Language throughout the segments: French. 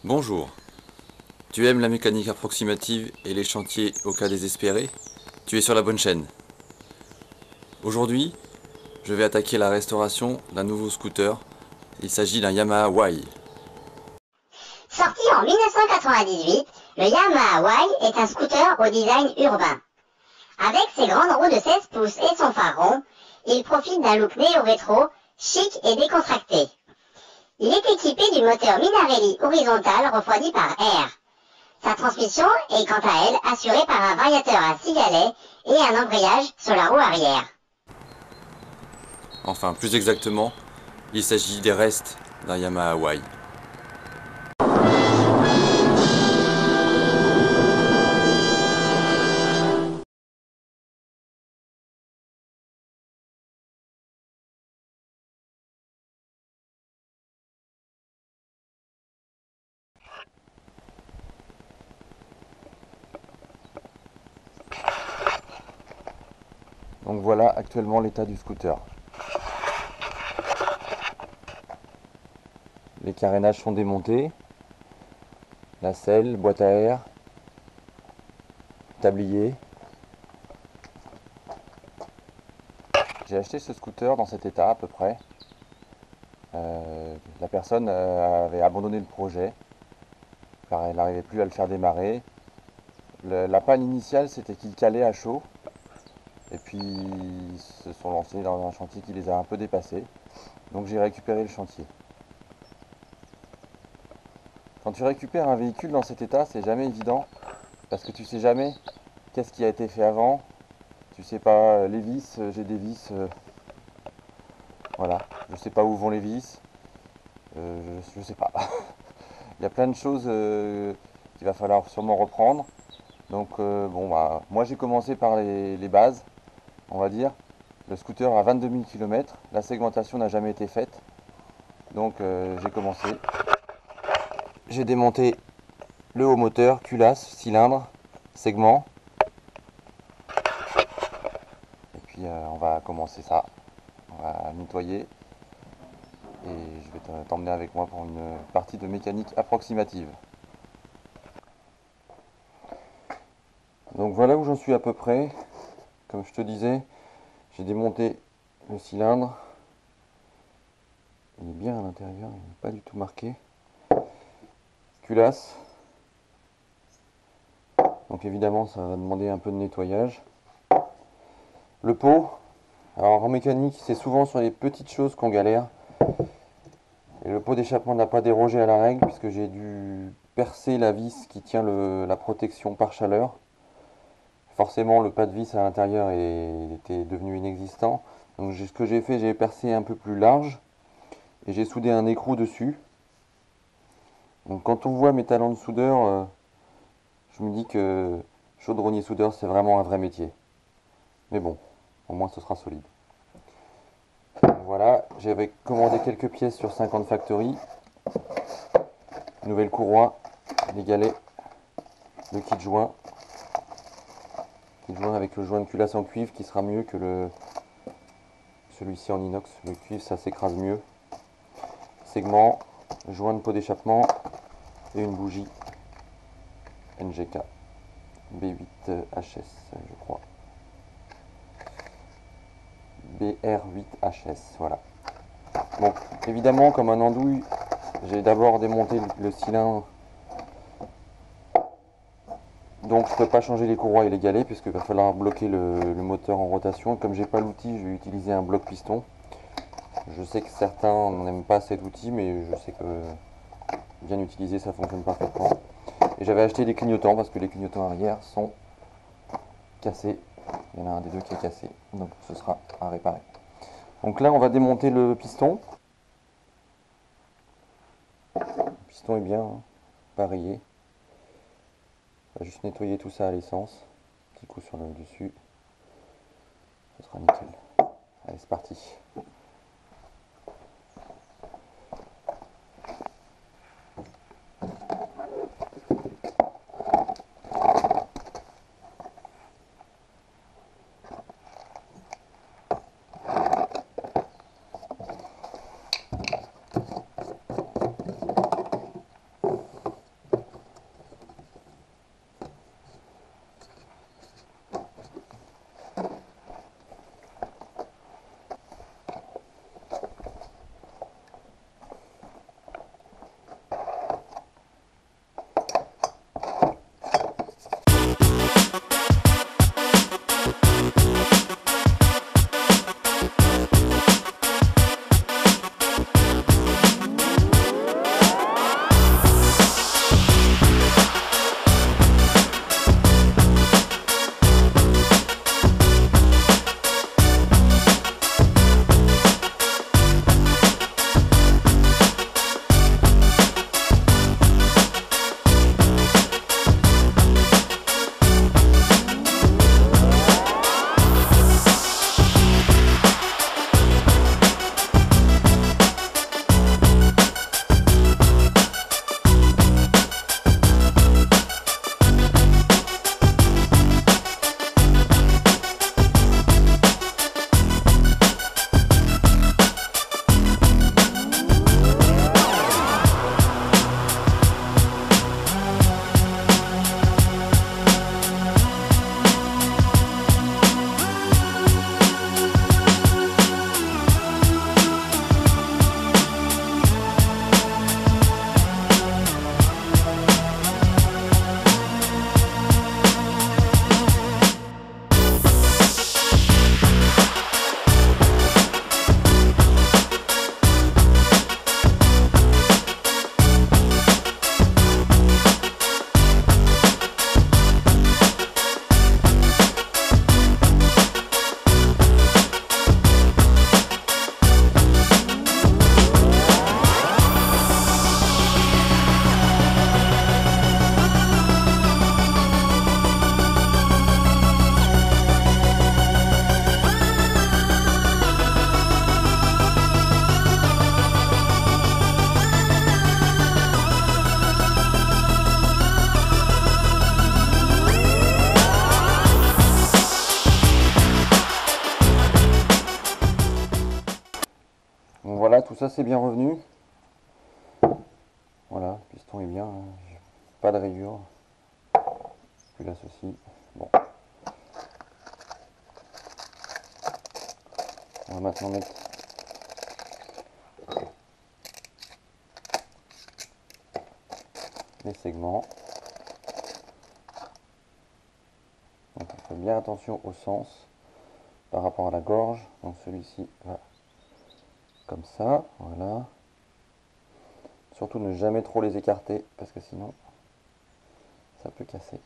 Bonjour. Tu aimes la mécanique approximative et les chantiers au cas désespéré? Tu es sur la bonne chaîne. Aujourd'hui, je vais attaquer la restauration d'un nouveau scooter. Il s'agit d'un Yamaha Y. Sorti en 1998, le Yamaha Y est un scooter au design urbain. Avec ses grandes roues de 16 pouces et son phare rond, il profite d'un look néo-rétro, chic et décontracté. Il est équipé du moteur Minarelli horizontal refroidi par air. Sa transmission est quant à elle assurée par un variateur à 6 galets et un embrayage sur la roue arrière. Enfin, plus exactement, il s'agit des restes d'un Yamaha Y. Donc voilà actuellement l'état du scooter. Les carénages sont démontés, la selle, boîte à air, tablier. J'ai acheté ce scooter dans cet état à peu près. La personne avait abandonné le projet car elle n'arrivait plus à le faire démarrer. La panne initiale, c'était qu'il calait à chaud. Et puis ils se sont lancés dans un chantier qui les a un peu dépassés. Donc j'ai récupéré le chantier. Quand tu récupères un véhicule dans cet état, c'est jamais évident. Parce que tu sais jamais qu'est-ce qui a été fait avant. Tu sais pas, les vis, j'ai des vis. Voilà, je sais pas où vont les vis. Je sais pas. Il y a plein de choses qu'il va falloir sûrement reprendre. Donc bon bah moi j'ai commencé par les bases, on va dire. Le scooter a 22 000 km, la segmentation n'a jamais été faite. Donc j'ai commencé. J'ai démonté le haut moteur, culasse, cylindre, segment. Et puis on va commencer ça. On va nettoyer. Et je vais t'emmener avec moi pour une partie de mécanique approximative. Donc voilà où j'en suis à peu près. Comme je te disais, j'ai démonté le cylindre. Il est bien à l'intérieur, il n'est pas du tout marqué. Culasse. Donc évidemment ça va demander un peu de nettoyage. Le pot. Alors en mécanique c'est souvent sur les petites choses qu'on galère. Et le pot d'échappement n'a pas dérogé à la règle puisque j'ai dû percer la vis qui tient la protection par chaleur. Forcément le pas de vis à l'intérieur était devenu inexistant. Donc ce que j'ai fait, j'ai percé un peu plus large et j'ai soudé un écrou dessus. Donc quand on voit mes talents de soudeur, je me dis que chaudronnier soudeur c'est vraiment un vrai métier. Mais bon, au moins ce sera solide. Voilà, j'avais commandé quelques pièces sur 50 Factory. Nouvelle courroie, les galets, le kit joint. Kit joint avec le joint de culasse en cuivre qui sera mieux que celui-ci en inox. Le cuivre ça s'écrase mieux. Segment, joint de pot d'échappement et une bougie NGK B8HS je crois. BR8HS, voilà. Bon, évidemment comme un andouille, j'ai d'abord démonté le cylindre. Donc je ne peux pas changer les courroies et les galets puisqu'il va falloir bloquer le moteur en rotation. Comme j'ai pas l'outil, je vais utiliser un bloc piston. Je sais que certains n'aiment pas cet outil, mais je sais que bien utilisé ça fonctionne parfaitement. Et j'avais acheté des clignotants parce que les clignotants arrière sont cassés. Il y en a un des deux qui est cassé, donc ce sera à réparer. Donc là on va démonter le piston. Le piston est bien pareillé. On va juste nettoyer tout ça à l'essence. Petit coup sur le dessus. Ce sera nickel. Allez, c'est parti. ça c'est bien revenu. Voilà, le piston est bien, hein. Pas de rayures. Puis là ceci. Bon. On va maintenant mettre les segments. Donc on fait bien attention au sens par rapport à la gorge. Donc celui-ci va comme ça, voilà. Surtout ne jamais trop les écarter parce que sinon ça peut casser.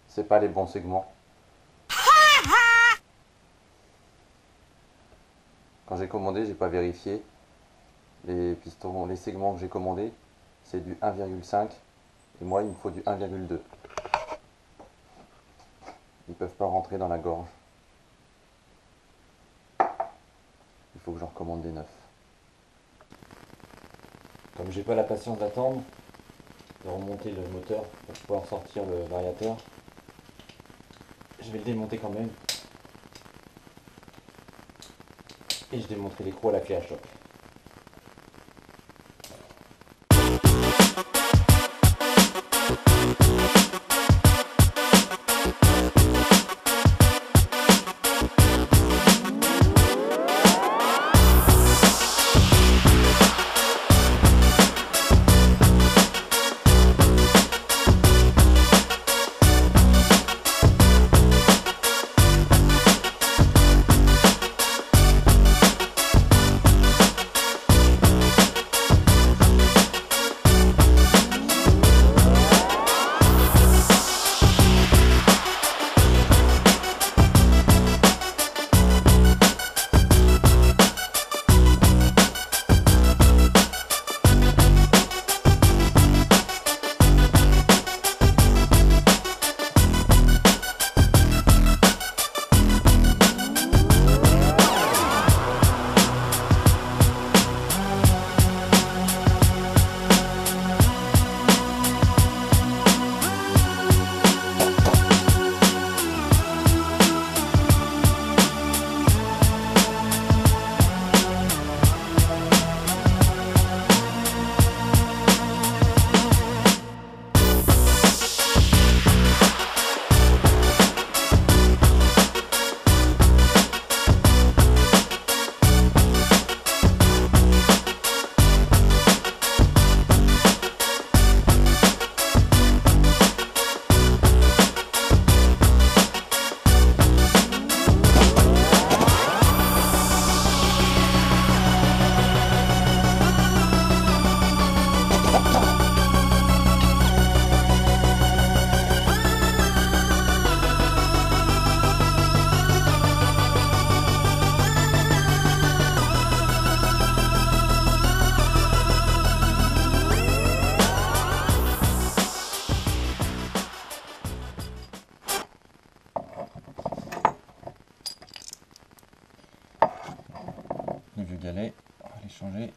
C'est pas les bons segments. Quand j'ai commandé, j'ai pas vérifié. Les pistons, les segments que j'ai commandés, c'est du 1,5 et moi il me faut du 1,2. Ils peuvent pas rentrer dans la gorge. Il faut que j'en recommande des neufs. Comme j'ai pas la patience d'attendre de remonter le moteur pour pouvoir sortir le variateur, je vais le démonter quand même. Et je démonterai l'écrou à la clé à choc. Les vieux galets, on va les changer.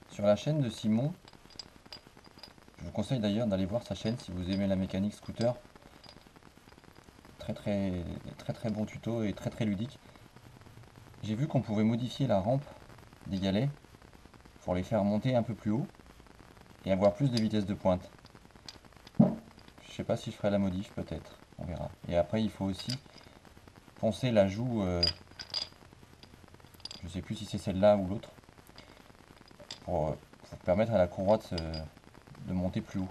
Sur la chaîne de Simon, je vous conseille d'ailleurs d'aller voir sa chaîne si vous aimez la mécanique scooter. Très bon tuto et très ludique. J'ai vu qu'on pouvait modifier la rampe des galets pour les faire monter un peu plus haut et avoir plus de vitesse de pointe. Je sais pas si je ferai la modif, peut-être, on verra. Et après il faut aussi poncer la joue, je sais plus si c'est celle-là ou l'autre, pour permettre à la courroie de monter plus haut,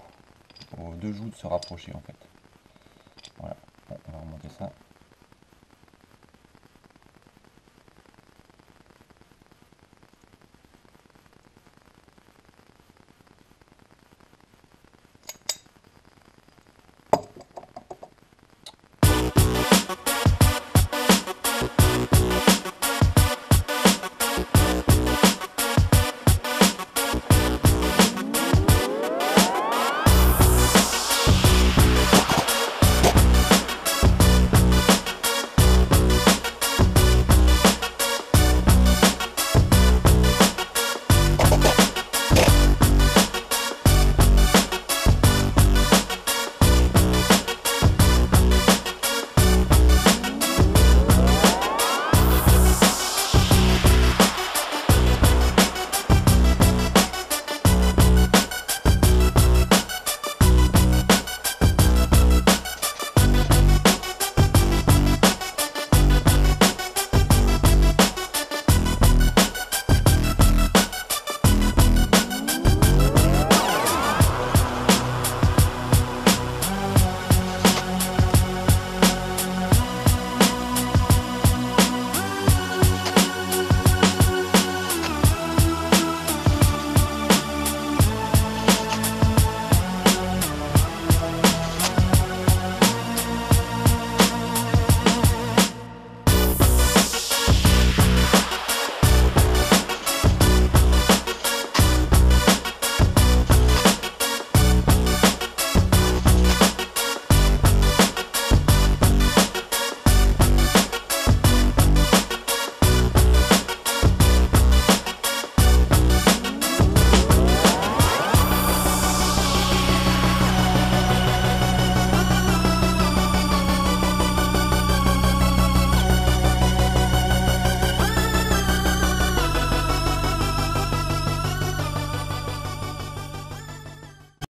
aux deux joues de se rapprocher en fait.